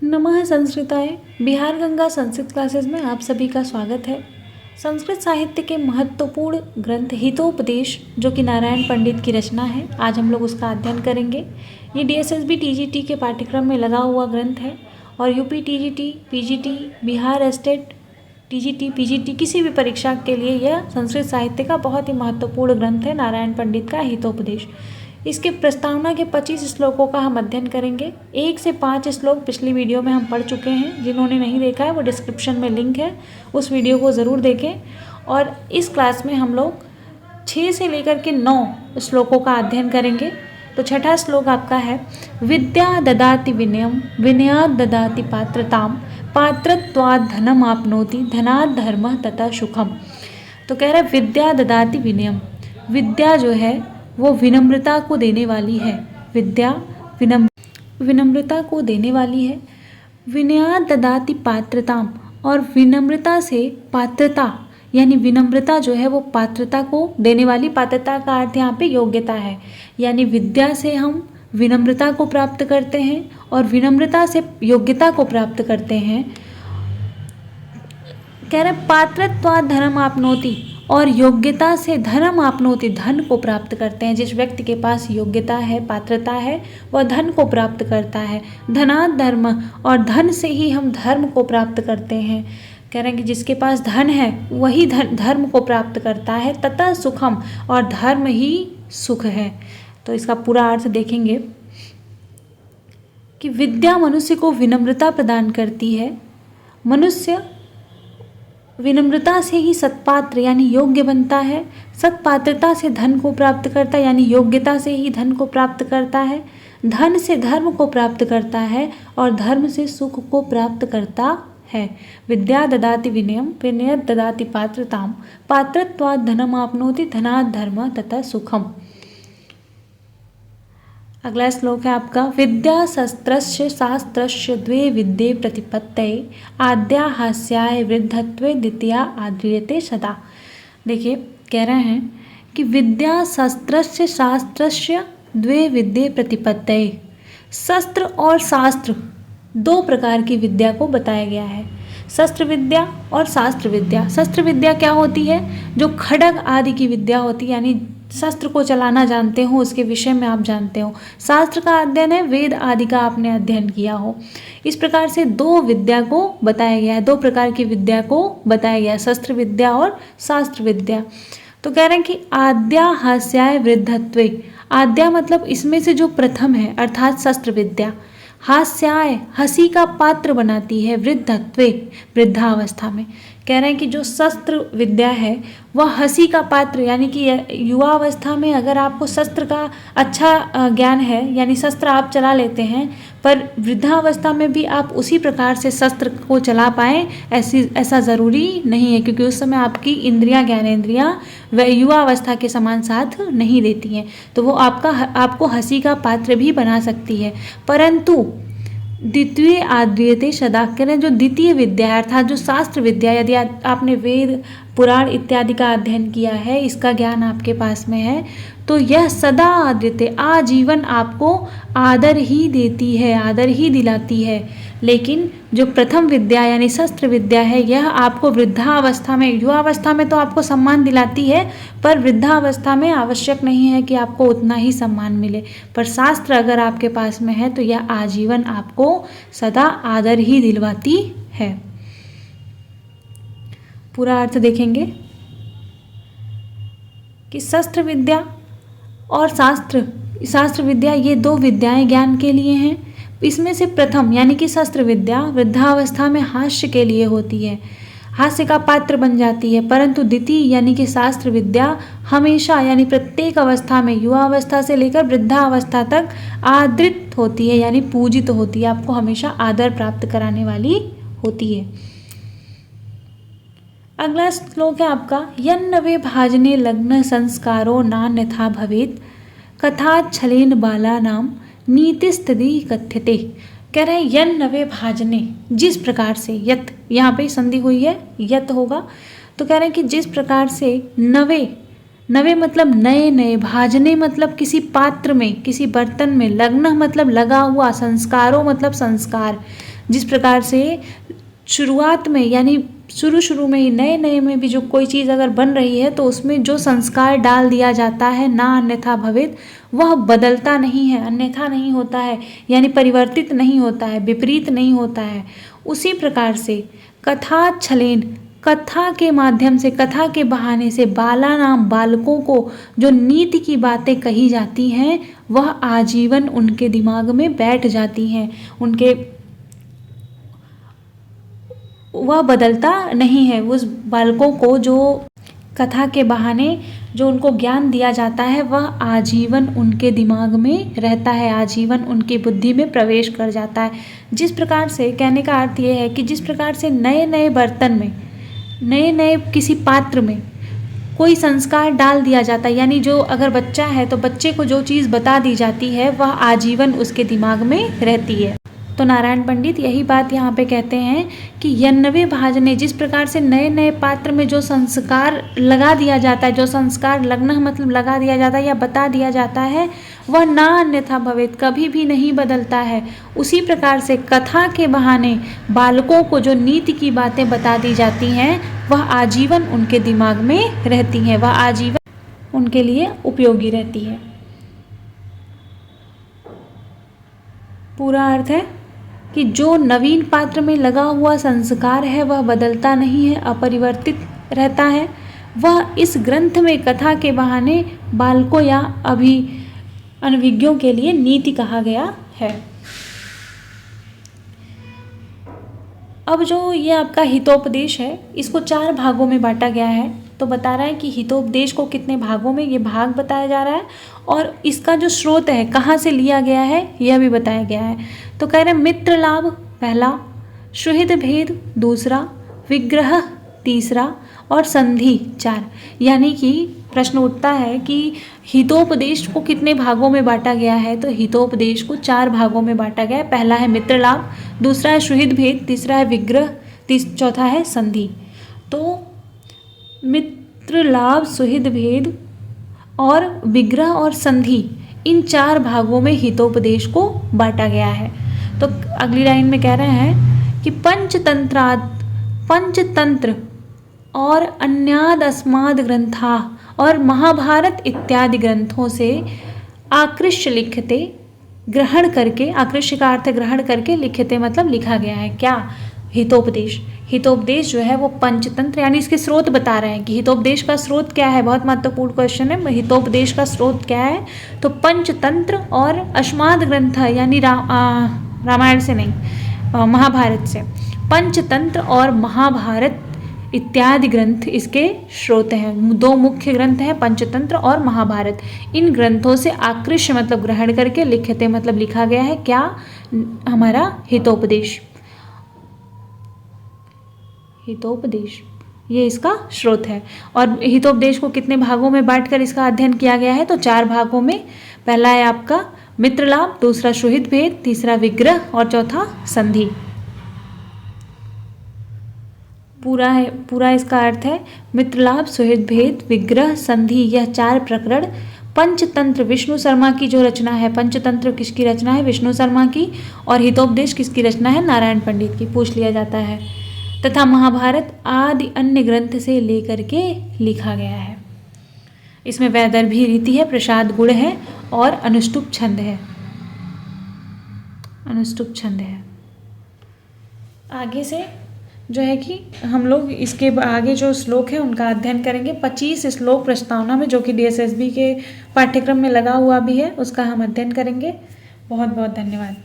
नमः संस्कृताय। बिहार गंगा संस्कृत क्लासेस में आप सभी का स्वागत है। संस्कृत साहित्य के महत्वपूर्ण ग्रंथ हितोपदेश, जो कि नारायण पंडित की रचना है, आज हम लोग उसका अध्ययन करेंगे। ये DSSB TGT के पाठ्यक्रम में लगा हुआ ग्रंथ है और UP TGT, PGT, Bihar state TGT, PGT किसी भी परीक्षा के लिए यह संस्कृत साहित्य का बहुत ही महत्वपूर्ण ग्रंथ है, नारायण पंडित का हितोपदेश। इसके प्रस्तावना के 25 श्लोकों का हम अध्ययन करेंगे। 1 से 5 श्लोक पिछली वीडियो में हम पढ़ चुके हैं। जिन्होंने नहीं देखा है वो डिस्क्रिप्शन में लिंक है, उस वीडियो को ज़रूर देखें। और इस क्लास में हम लोग 6 से लेकर के 9 श्लोकों का अध्ययन करेंगे। तो छठा श्लोक आपका है, विद्या ददाति विनयम विनयाद ददाति पात्रताम पात्रत्वाद धनम आपनोति धनाद धर्म तथा सुखम। तो कह रहा है विद्या ददाति विनयम। विद्या जो है वो विनम्रता को देने वाली है। विद्या विनम्रता को देने वाली है। विनयाद ददाति पात्रताम, और विनम्रता से पात्रता, यानी विनम्रता जो है वो पात्रता को देने वाली। पात्रता का अर्थ यहाँ पे योग्यता है, यानी विद्या से हम विनम्रता को प्राप्त करते हैं और विनम्रता से योग्यता को प्राप्त करते हैं। कह रहे पात्रत्वाद धर्म आपनोति, और योग्यता से धर्म आपनोति, धन को प्राप्त करते हैं। जिस व्यक्ति के पास योग्यता है, पात्रता है, वह धन को प्राप्त करता है। धनाद धर्म, और धन से ही हम धर्म को प्राप्त करते हैं। कह रहे हैं कि जिसके पास धन है वही धर्म को प्राप्त करता है। तथा सुखम, और धर्म ही सुख है। तो इसका पूरा अर्थ देखेंगे कि विद्या मनुष्य को विनम्रता प्रदान करती है। मनुष्य विनम्रता से ही सत्पात्र यानी योग्य बनता है। सत्पात्रता से धन को प्राप्त करता है, यानी योग्यता से ही धन को प्राप्त करता है। धन से धर्म को प्राप्त करता है और धर्म से सुख को प्राप्त करता है। विद्या ददाति विनयम विनयत ददाति पात्रताम पात्रत्वाद धनम आपनोति धनाद धर्म तथा सुखम। अगला श्लोक है आपका, विद्या शस्त्रस्य शास्त्रस्य द्वे विद्ये प्रतिपत्तये आद्या हास्याय वृद्धत्वे द्वितीया आद्रियते सदा। देखिए कह रहे हैं कि विद्या शस्त्रस्य शास्त्रस्य द्वे विद्ये प्रतिपत्तये। शस्त्र और शास्त्र दो प्रकार की विद्या को बताया गया है। शस्त्र विद्या और शास्त्र विद्या। शस्त्र विद्या क्या होती है? जो खड्ग आदि की विद्या होती है, यानी शस्त्र को चलाना जानते हो, उसके विषय में आप जानते हो। शास्त्र का अध्ययन है, वेद आदि का आपने अध्ययन किया हो। इस प्रकार से दो विद्या को बताया गया है, दो प्रकार की विद्या को बताया गया है, शस्त्र विद्या और शास्त्र विद्या। तो कह रहे हैं कि आद्या हास्याय वृद्धत्वे। आद्या मतलब इसमें से जो प्रथम है, अर्थात शस्त्र विद्या। हास्याय हंसी का पात्र बनाती है, वृद्धत्वे वृद्धावस्था में। कह रहे हैं कि जो शस्त्र विद्या है वह हंसी का पात्र, यानी कि युवावस्था में अगर आपको शस्त्र का अच्छा ज्ञान है, यानी शस्त्र आप चला लेते हैं, पर वृद्धावस्था में भी आप उसी प्रकार से शस्त्र को चला पाएँ ऐसा ज़रूरी नहीं है, क्योंकि उस समय आपकी इंद्रियां, ज्ञानेंद्रियां व युवावस्था के समान साथ नहीं देती हैं। तो वो आपको हंसी का पात्र भी बना सकती है। परंतु द्वितीय आद्रियते सदा, कह रहे हैं जो द्वितीय विद्या है, अर्थात जो शास्त्र विद्या, यदि आपने वेद पुराण इत्यादि का अध्ययन किया है, इसका ज्ञान आपके पास में है, तो यह सदा आद्रियते आजीवन आपको आदर ही देती है, आदर ही दिलाती है। लेकिन जो प्रथम विद्या यानी शस्त्र विद्या है, यह आपको वृद्धावस्था में, युवावस्था में तो आपको सम्मान दिलाती है, पर वृद्धावस्था में आवश्यक नहीं है कि आपको उतना ही सम्मान मिले। पर शास्त्र अगर आपके पास में है तो यह आजीवन आपको सदा आदर ही दिलवाती है। पूरा अर्थ देखेंगे कि शस्त्र विद्या और शास्त्र विद्या, ये दो विद्याएं ज्ञान के लिए हैं। इसमें से प्रथम यानी कि शस्त्र विद्या वृद्धावस्था में हास्य के लिए होती है, हास्य का पात्र बन जाती है। परंतु द्वितीय यानी कि शास्त्र विद्या हमेशा, यानी प्रत्येक अवस्था में, युवावस्था से लेकर वृद्धावस्था तक आदृत होती है, यानी पूजित होती है, आपको हमेशा आदर प्राप्त कराने वाली होती है। अगला श्लोक है आपका, यन्नवे भाजने लग्न संस्कारो नान्यथा भवेत् कथाच्छलेन बालानां नीतिस्तदी कथ्यते। कह रहे हैं यन्नवे भाजने, जिस प्रकार से, यत यहाँ पे संधि हुई है, यत होगा। तो कह रहे हैं कि जिस प्रकार से नवे, नवे मतलब नए नए, भाजने मतलब किसी पात्र में, किसी बर्तन में, लग्न मतलब लगा हुआ, संस्कारों मतलब संस्कार, जिस प्रकार से शुरुआत में यानी शुरू में ही नए में भी जो कोई चीज़ अगर बन रही है तो उसमें जो संस्कार डाल दिया जाता है ना अन्यथा भवेत, वह बदलता नहीं है, अन्यथा नहीं होता है, यानी परिवर्तित नहीं होता है, विपरीत नहीं होता है। उसी प्रकार से कथा छलेन, कथा के माध्यम से, कथा के बहाने से बालानाम बालकों को जो नीति की बातें कही जाती हैं वह आजीवन उनके दिमाग में बैठ जाती हैं, वह बदलता नहीं है। उस बालकों को जो कथा के बहाने जो उनको ज्ञान दिया जाता है वह आजीवन उनके दिमाग में रहता है, आजीवन उनकी बुद्धि में प्रवेश कर जाता है। जिस प्रकार से, कहने का अर्थ ये है कि जिस प्रकार से नए बर्तन में, नए किसी पात्र में कोई संस्कार डाल दिया जाता है, यानी जो अगर बच्चा है तो बच्चे को जो चीज़ बता दी जाती है वह आजीवन उसके दिमाग में रहती है। तो नारायण पंडित यही बात यहाँ पे कहते हैं कि यन्नवे भाजने, जिस प्रकार से नए पात्र में जो संस्कार लगा दिया जाता है, जो संस्कार लगना मतलब लगा दिया जाता है या बता दिया जाता है, वह ना अन्यथा भवेत, कभी भी नहीं बदलता है। उसी प्रकार से कथा के बहाने बालकों को जो नीति की बातें बता दी जाती हैं वह आजीवन उनके दिमाग में रहती हैं, वह आजीवन उनके लिए उपयोगी रहती है। पूरा अर्थ है कि जो नवीन पात्र में लगा हुआ संस्कार है वह बदलता नहीं है, अपरिवर्तित रहता है। वह इस ग्रंथ में कथा के बहाने बालकों या अनभिज्ञों के लिए नीति कहा गया है। अब जो ये आपका हितोपदेश है इसको 4 भागों में बांटा गया है। तो बता रहा है कि हितोपदेश को कितने भागों में, ये भाग बताया जा रहा है और इसका जो स्रोत है, कहाँ से लिया गया है, यह भी बताया गया है। तो कह रहे हैं मित्र लाभ पहला, सुहृद भेद दूसरा, विग्रह तीसरा और संधि 4। यानी कि प्रश्न उठता है कि हितोपदेश को कितने भागों में बांटा गया है। तो हितोपदेश को 4 भागों में बांटा गया है। पहला है मित्र लाभ, दूसरा है सुहृद भेद, तीसरा है विग्रह, चौथा है संधि। तो मित्र लाभ, सुहृद भेद और विग्रह और संधि, इन 4 भागों में हितोपदेश को बांटा गया है। तो अगली लाइन में कह रहे हैं कि पंचतंत्र और अन्यादस्माद ग्रंथा और महाभारत इत्यादि ग्रंथों से आकृष्य लिखते, ग्रहण करके, आकृष्य का अर्थ ग्रहण करके, लिखते मतलब लिखा गया है। क्या? हितोपदेश। हितोपदेश जो है वो पंचतंत्र, यानी इसके स्रोत बता रहे हैं कि हितोपदेश का स्रोत क्या है। बहुत महत्वपूर्ण क्वेश्चन है, हितोपदेश का स्रोत क्या है। तो पंचतंत्र और अश्माद ग्रंथ, यानी रामायण से नहीं, महाभारत से, पंचतंत्र और महाभारत इत्यादि ग्रंथ इसके स्रोत हैं। 2 मुख्य ग्रंथ हैं, पंचतंत्र और महाभारत। इन ग्रंथों से आकृष्य मतलब ग्रहण करके, लिखते मतलब लिखा गया है। क्या? हमारा हितोपदेश। हितोपदेश ये इसका स्रोत है। और हितोपदेश को कितने भागों में बांटकर इसका अध्ययन किया गया है? तो 4 भागों में। पहला है आपका मित्र लाभ, दूसरा सुहृद भेद, तीसरा विग्रह और चौथा संधि। पूरा इसका अर्थ है मित्र लाभ, सुहृद भेद, विग्रह, संधि, यह 4 प्रकरण पंचतंत्र, विष्णु शर्मा की जो रचना है। पंचतंत्र किसकी रचना है? विष्णु शर्मा की। और हितोपदेश किसकी रचना है? नारायण पंडित की। पूछ लिया जाता है। तथा महाभारत आदि अन्य ग्रंथ से लेकर के लिखा गया है। इसमें वैदर्भी रीति है, प्रसाद गुण है और अनुष्टुप छंद है। अनुष्टुप छंद है। आगे से जो है कि हम लोग इसके आगे जो श्लोक है उनका अध्ययन करेंगे। 25 श्लोक प्रस्तावना में, जो कि DSSB के पाठ्यक्रम में लगा हुआ भी है, उसका हम अध्ययन करेंगे। बहुत बहुत धन्यवाद।